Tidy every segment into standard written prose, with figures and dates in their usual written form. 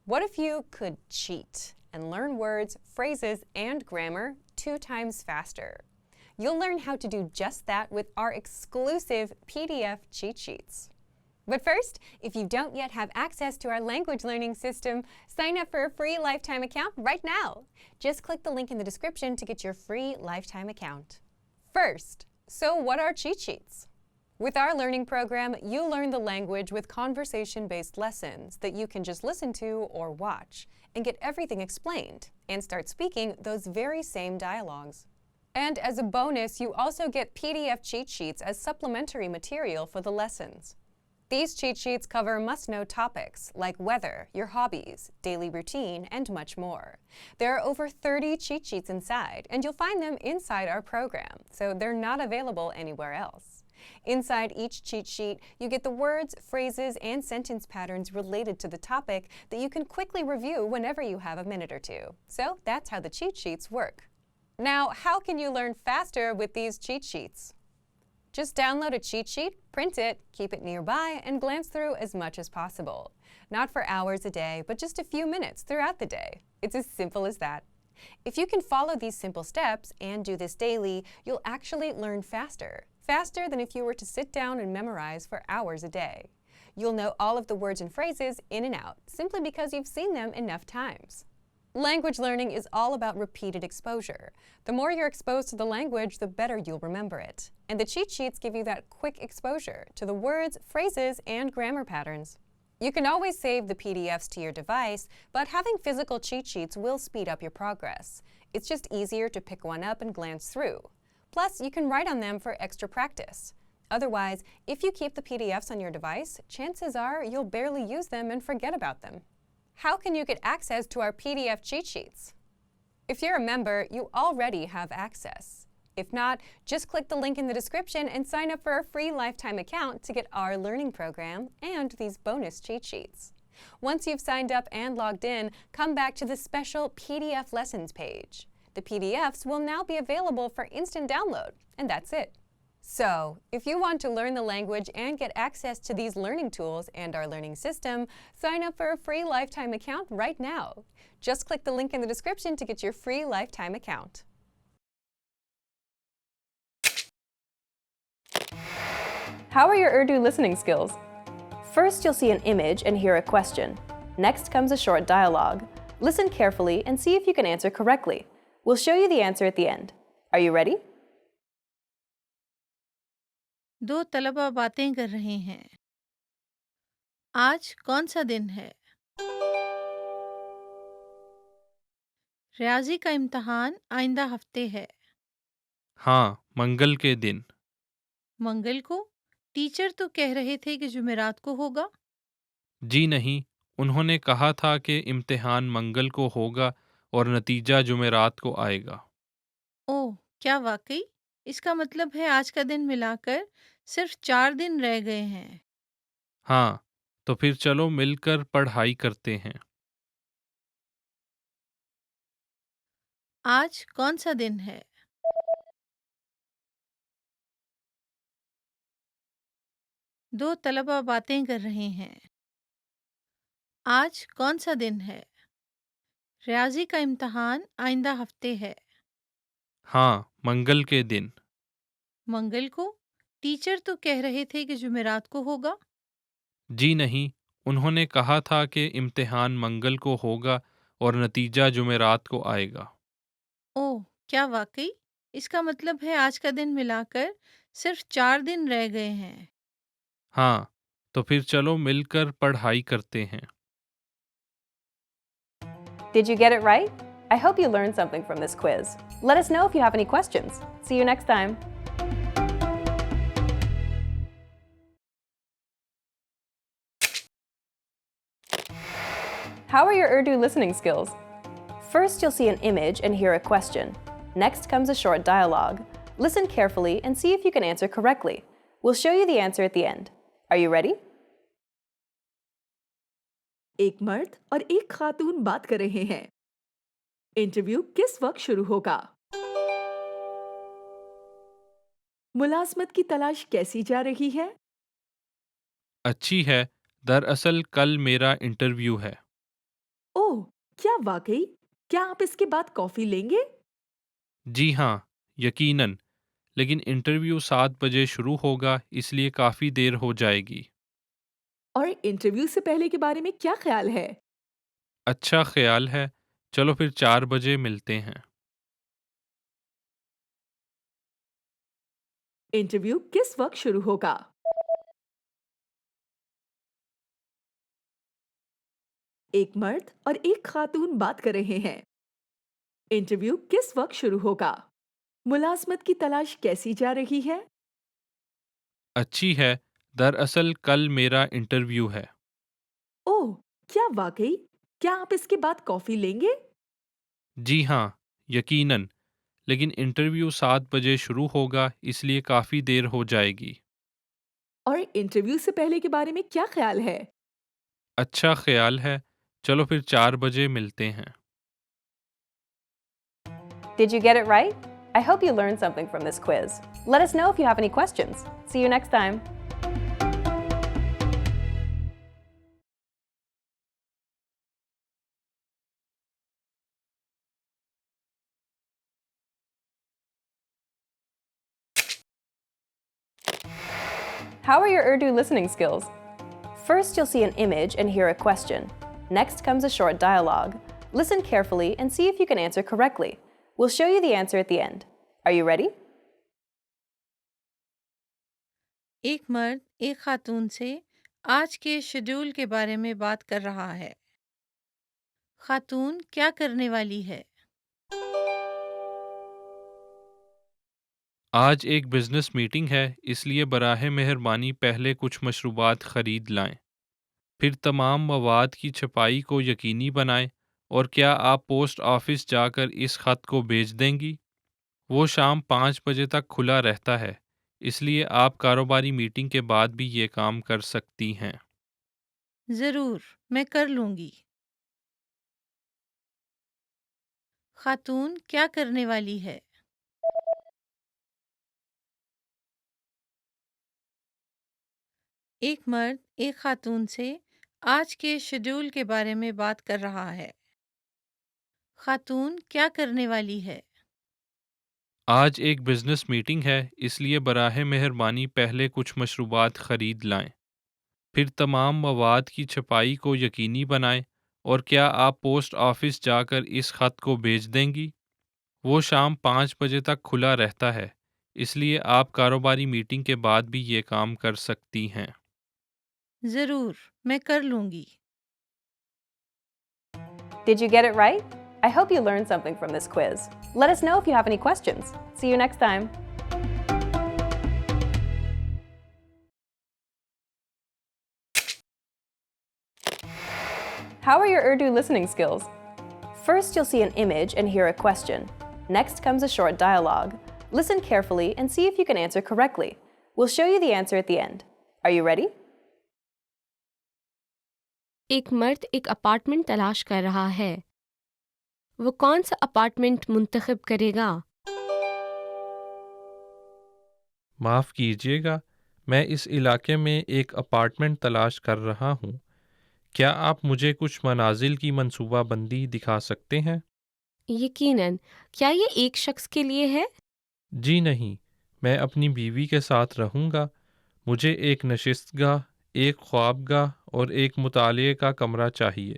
What if you could cheat and learn words, phrases, and grammar 2 times faster? You'll learn how to do just that with our exclusive PDF cheat sheets. But first, if you don't yet have access to our language learning system, sign up for a free lifetime account right now. Just click the link in the description to get your free lifetime account. First, so what are cheat sheets? With our learning program, you learn the language with conversation-based lessons that you can just listen to or watch and get everything explained and start speaking those very same dialogues. And as a bonus, you also get PDF cheat sheets as supplementary material for the lessons. These cheat sheets cover must-know topics like weather, your hobbies, daily routine, and much more. There are over 30 cheat sheets inside, and you'll find them inside our program, so they're not available anywhere else. Inside each cheat sheet, you get the words, phrases, and sentence patterns related to the topic that you can quickly review whenever you have a minute or two. So that's how the cheat sheets work. Now, how can you learn faster with these cheat sheets? Just download a cheat sheet, print it, keep it nearby, and glance through as much as possible. Not for hours a day, but just a few minutes throughout the day. It's as simple as that. If you can follow these simple steps and do this daily, you'll actually learn faster. Faster than if you were to sit down and memorize for hours a day. You'll know all of the words and phrases in and out, simply because you've seen them enough times. Language learning is all about repeated exposure. The more you're exposed to the language, the better you'll remember it. And the cheat sheets give you that quick exposure to the words, phrases, and grammar patterns. You can always save the PDFs to your device, but having physical cheat sheets will speed up your progress. It's just easier to pick one up and glance through. Plus, you can write on them for extra practice. Otherwise, if you keep the PDFs on your device, chances are you'll barely use them and forget about them. How can you get access to our PDF cheat sheets? If you're a member, you already have access. If not, just click the link in the description and sign up for a free lifetime account to get our learning program and these bonus cheat sheets. Once you've signed up and logged in, come back to the special PDF lessons page. The PDFs will now be available for instant download, and that's it. So, if you want to learn the language and get access to these learning tools and our learning system, sign up for a free lifetime account right now. Just click the link in the description to get your free lifetime account. How are your Urdu listening skills? First, you'll see an image and hear a question. Next comes a short dialogue. Listen carefully and see if you can answer correctly. We'll show you the answer at the end. Are you ready? दो तलबा बातें कर रहे हैं। आज कौन सा दिन है? रियाजी का इम्तहान आइंदा हफ्ते है। हाँ, मंगल के दिन। मंगल को? टीचर तो कह रहे थे कि जुमेरात को होगा। जी नहीं, उन्होंने कहा था कि इम्तिहान मंगल को होगा और नतीजा जुमेरात को आएगा। ओह, क्या वाकई? इसका मतलब है आज का दिन मिलाकर सिर्फ 4 दिन रह गए हैं। हाँ, तो फिर चलो मिलकर पढ़ाई करते हैं। आज कौन सा दिन है? दो तलबा बातें कर रहे हैं। आज कौन सा दिन है? रियाजी का इम्तहान आइंदा हफ्ते है। हाँ, मंगल के दिन। मंगल को? टीचर तो कह रहे थे कि जुमेरात को होगा। जी नहीं, उन्होंने कहा था कि इम्तिहान मंगल को होगा और नतीजा जुमेरात को आएगा। ओह! क्या वाक़ई? इसका मतलब है आज का दिन मिलाकर सिर्फ 4 दिन रह गए हैं। हाँ, तो फिर चलो मिलकर पढ़ाई करते हैं। Did you get it right? I hope you learned something from this quiz. Let us know if you have any questions. See you next time. How are your Urdu listening skills? First, you'll see an image and hear a question. Next comes a short dialogue. Listen carefully and see if you can answer correctly. We'll show you the answer at the end. Are you ready? एक मर्द और एक खातून बात कर रहे हैं। Interview किस वक्त शुरू होगा? मुलाजमत की तलाश कैसी जा रही है? अच्छी है, दरअसल कल मेरा इंटरव्यू है। کیا واقعی؟ کیا آپ اس کے بعد کافی لیں گے؟ جی ہاں، یقیناً، لیکن انٹرویو 7 بجے شروع ہوگا اس لیے کافی دیر ہو جائے گی۔ اور انٹرویو سے پہلے کے بارے میں کیا خیال ہے؟ اچھا خیال ہے، چلو پھر 4 بجے ملتے ہیں۔ انٹرویو کس وقت شروع ہوگا؟ ایک مرد اور ایک خاتون بات کر رہے ہیں۔ انٹرویو کس وقت شروع ہوگا؟ ملازمت کی تلاش کیسی جا رہی ہے؟ اچھی ہے، دراصل کل میرا انٹرویو ہے۔ اوہ، کیا واقعی؟ کیا آپ اس کے بعد کافی لیں گے؟ جی ہاں، یقیناً، لیکن انٹرویو 7 بجے شروع ہوگا اس لیے کافی دیر ہو جائے گی۔ اور انٹرویو سے پہلے کے بارے میں کیا خیال ہے؟ اچھا خیال ہے، چلو پھر 4 بجے ملتے ہیں۔ Did you get it right? I hope you learned something from this quiz. Let us know if you have any questions. See you next time. How are your Urdu listening skills? First, you'll see an image and hear a question. Next comes a short dialogue. Listen carefully and see if you can answer correctly. We'll show you the answer at the end. Are you ready? ایک مرد ایک خاتون سے آج کے schedule کے بارے میں بات کر رہا ہے۔ خاتون کیا کرنے والی ہے؟ آج ایک بزنس میٹنگ ہے اس لیے براہ مہربانی پہلے کچھ مشروبات خرید لائیں۔ پھر تمام مواد کی چھپائی کو یقینی بنائیں، اور کیا آپ پوسٹ آفس جا کر اس خط کو بھیج دیں گی؟ وہ شام 5 بجے تک کھلا رہتا ہے، اس لیے آپ کاروباری میٹنگ کے بعد بھی یہ کام کر سکتی ہیں۔ ضرور، میں کر لوں گی۔ خاتون کیا کرنے والی ہے؟ ایک مرد ایک خاتون سے آج کے شیڈول کے بارے میں بات کر رہا ہے۔ خاتون کیا کرنے والی ہے؟ آج ایک بزنس میٹنگ ہے اس لیے براہ مہربانی پہلے کچھ مشروبات خرید لائیں۔ پھر تمام مواد کی چھپائی کو یقینی بنائیں، اور کیا آپ پوسٹ آفس جا کر اس خط کو بھیج دیں گی؟ وہ شام 5 بجے تک کھلا رہتا ہے، اس لیے آپ کاروباری میٹنگ کے بعد بھی یہ کام کر سکتی ہیں۔ ضرور، میں کر لوں گی۔ Did you get it right? I hope you learned something from this quiz. Let us know if you have any questions. See you next time. How are your Urdu listening skills? First, you'll see an image and hear a question. Next comes a short dialogue. Listen carefully and see if you can answer correctly. We'll show you the answer at the end. Are you ready? ایک مرد ایک apartment تلاش کر رہا ہے۔ وہ کون سا اپارٹمنٹ منتخب کرے گا؟ معاف کیجیے گا، میں اس علاقے میں ایک اپارٹمنٹ تلاش کر رہا ہوں۔ کیا آپ مجھے کچھ منازل کی منصوبہ بندی دکھا سکتے ہیں؟ یقیناً، کیا یہ ایک شخص کے لیے ہے؟ جی نہیں، میں اپنی بیوی کے ساتھ رہوں گا۔ مجھے ایک نشست گاہ، ایک خواب گاہ اور ایک مطالعے کا کمرہ چاہیے۔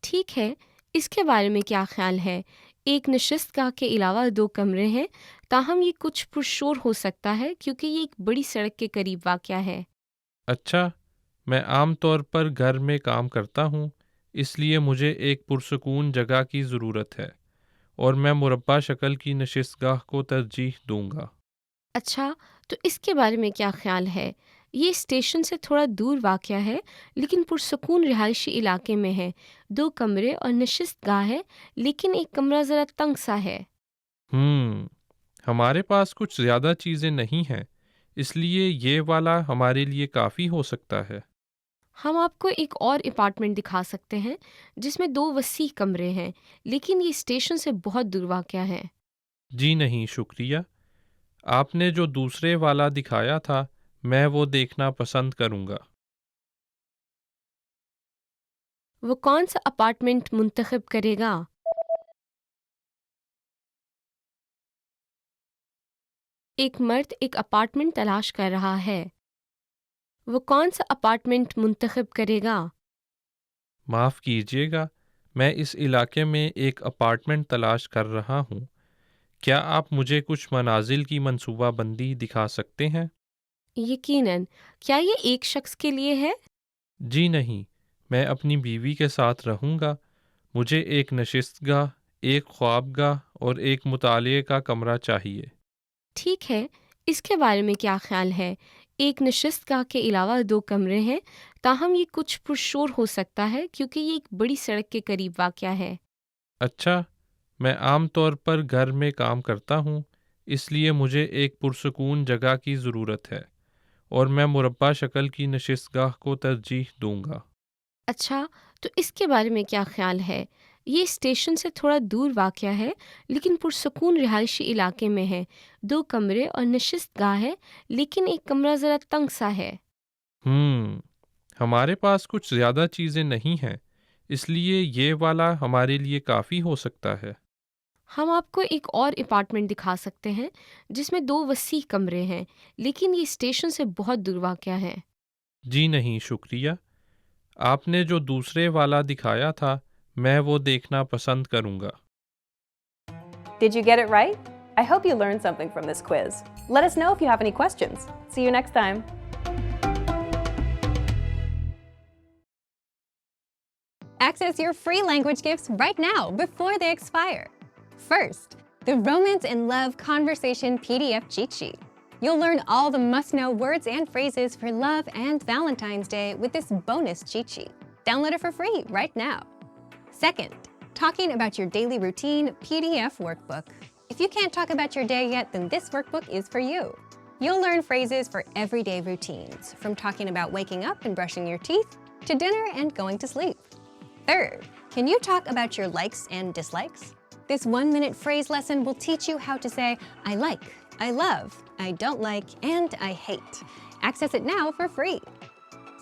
ٹھیک ہے، اس کے بارے میں کیا خیال ہے؟ ایک نشست گاہ کے علاوہ 2 کمرے ہیں، تاہم یہ کچھ پرشور ہو سکتا ہے کیونکہ یہ ایک بڑی سڑک کے قریب واقع ہے۔ اچھا، میں عام طور پر گھر میں کام کرتا ہوں، اس لیے مجھے ایک پرسکون جگہ کی ضرورت ہے، اور میں مربع شکل کی نشست گاہ کو ترجیح دوں گا۔ اچھا، تو اس کے بارے میں کیا خیال ہے؟ یہ اسٹیشن سے تھوڑا دور واقع ہے لیکن پرسکون رہائشی علاقے میں ہے۔ 2 کمرے اور نشست گاہ ہے، لیکن ایک کمرہ ذرا تنگ سا ہے۔ ہمارے پاس کچھ زیادہ چیزیں نہیں ہیں، اس لیے یہ والا ہمارے لیے کافی ہو سکتا ہے۔ ہم آپ کو ایک اور اپارٹمنٹ دکھا سکتے ہیں جس میں 2 وسیع کمرے ہیں، لیکن یہ اسٹیشن سے بہت دور واقع ہے۔ جی نہیں شکریہ، آپ نے جو دوسرے والا دکھایا تھا میں وہ دیکھنا پسند کروں گا۔ وہ کون سا اپارٹمنٹ منتخب کرے گا؟ ایک مرد ایک اپارٹمنٹ تلاش کر رہا ہے۔ وہ کون سا اپارٹمنٹ منتخب کرے گا؟ معاف کیجیے گا، میں اس علاقے میں ایک اپارٹمنٹ تلاش کر رہا ہوں۔ کیا آپ مجھے کچھ منازل کی منصوبہ بندی دکھا سکتے ہیں؟ یقیناً، کیا یہ ایک شخص کے لیے ہے؟ جی نہیں، میں اپنی بیوی کے ساتھ رہوں گا۔ مجھے ایک نشست گاہ، ایک خواب گاہ اور ایک مطالعے کا کمرہ چاہیے۔ ٹھیک ہے، اس کے بارے میں کیا خیال ہے؟ ایک نشست گاہ کے علاوہ 2 کمرے ہیں، تاہم یہ کچھ پرشور ہو سکتا ہے کیونکہ یہ ایک بڑی سڑک کے قریب واقع ہے۔ اچھا، میں عام طور پر گھر میں کام کرتا ہوں، اس لیے مجھے ایک پرسکون جگہ کی ضرورت ہے اور میں مربع شکل کی نشست گاہ کو ترجیح دوں گا۔ اچھا، تو اس کے بارے میں کیا خیال ہے؟ یہ اسٹیشن سے تھوڑا دور واقع ہے لیکن پرسکون رہائشی علاقے میں ہے۔ 2 کمرے اور نشست گاہ ہے لیکن ایک کمرہ ذرا تنگ سا ہے۔ ہمارے پاس کچھ زیادہ چیزیں نہیں ہیں، اس لیے یہ والا ہمارے لیے کافی ہو سکتا ہے۔ ہم آپ کو ایک اور اپارٹمنٹ دکھا سکتے ہیں جس میں 2 وسیع کمرے ہیں لیکن یہ اسٹیشن سے بہت دور واقع ہے۔ جی نہیں شکریہ، آپ نے جو دوسرے والا دکھایا تھا میں وہ دیکھنا پسند کروں گا۔ Did you get it right? I hope you learned something from this quiz. Let us know if you have any questions. See you next time. Access your free language gifts right now before they expire. First, the Romance and Love Conversation PDF cheat sheet. You'll learn all the must-know words and phrases for love and Valentine's Day with this bonus cheat sheet. Download it for free right now. Second, Talking About Your Daily Routine PDF workbook. If you can't talk about your day yet, then this workbook is for you. You'll learn phrases for everyday routines, from talking about waking up and brushing your teeth to dinner and going to sleep. Third, can you talk about your likes and dislikes? This 1-minute phrase lesson will teach you how to say, I like, I love, I don't like, and I hate. Access it now for free.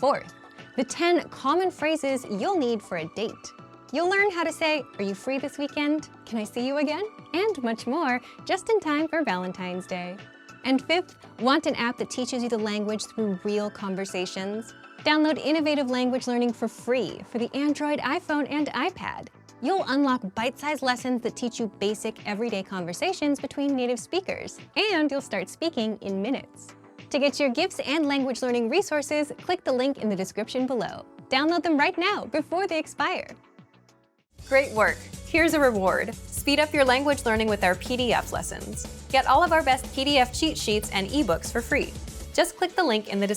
Fourth, the 10 common phrases you'll need for a date. You'll learn how to say, are you free this weekend? Can I see you again? And much more, just in time for Valentine's Day. And fifth, want an app that teaches you the language through real conversations? Download Innovative Language Learning for free for the Android, iPhone, and iPad. You'll unlock bite-sized lessons that teach you basic everyday conversations between native speakers, and you'll start speaking in minutes. To get your gifts and language learning resources, click the link in the description below. Download them right now before they expire. Great work! Here's a reward. Speed up your language learning with our PDF lessons. Get all of our best PDF cheat sheets and ebooks for free. Just click the link in the description.